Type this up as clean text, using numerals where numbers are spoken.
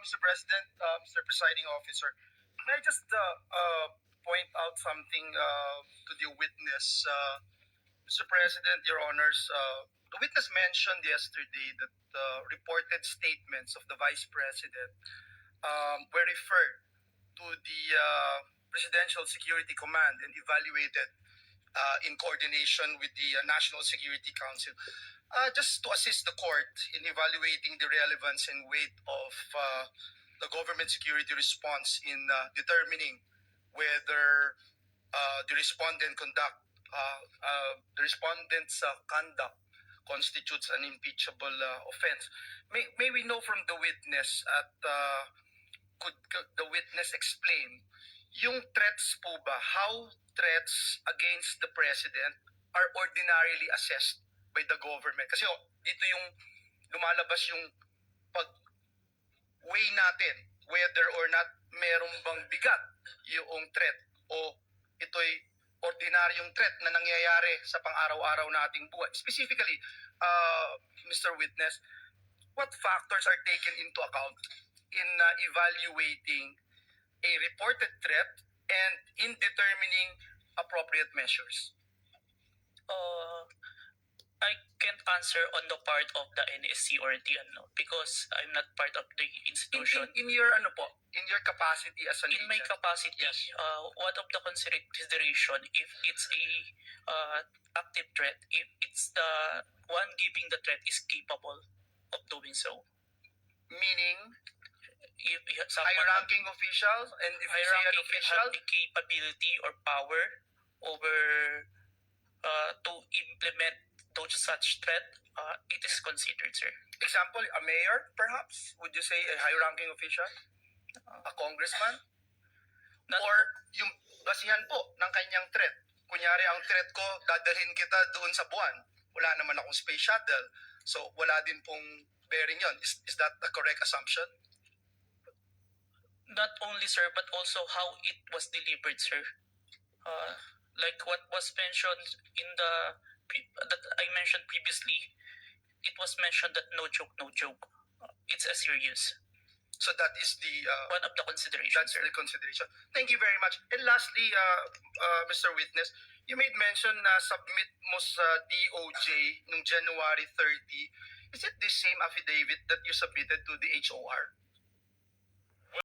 Mr. President, Mr. Presiding Officer, may I just point out something to the witness? Mr. President, Your Honors, the witness mentioned yesterday that reported statements of the Vice President were referred to the Presidential Security Command and evaluated in coordination with the National Security Council. Just to assist the court in evaluating the relevance and weight of the government security response in determining whether the respondent's conduct constitutes an impeachable offense. May we know from the witness could the witness explain yung threats po ba, how threats against the president are ordinarily assessed by the government? Kasi dito yung lumalabas yung pag-weigh natin whether or not meron bang bigat yung threat o ito'y ordinaryong threat na nangyayari sa pang-araw-araw nating buhay. Specifically, Mr. Witness, what factors are taken into account in evaluating a reported threat and in determining appropriate measures? I can't answer on the part of the NSC or TNO because I'm not part of the institution. In your in your capacity as an In my agent? capacity, Yes. one of the consideration if it's a active threat, if it's the one giving the threat is capable of doing so. Meaning, If someone high-ranking officials, and if you say an official, have the capability or power over to implement those such threat, it is considered, sir. example, a mayor, perhaps? Would you say a high-ranking official? A congressman? Not- Or yung basihan po ng kanyang threat? Kunyari, ang threat ko, dadalhin kita doon sa buwan. Wala naman akong space shuttle. So, wala din pong bearing yon. Is that the correct assumption? Not only, sir, but also how it was delivered, sir. Like what was mentioned in that I mentioned previously, it was mentioned that no joke, no joke. It's a serious. So, that is the... One of the considerations, That's sir. the consideration. Thank you very much. And lastly, Mr. Witness, you made mention na submit mo sa DOJ noong January 30. Is it the same affidavit that you submitted to the HOR?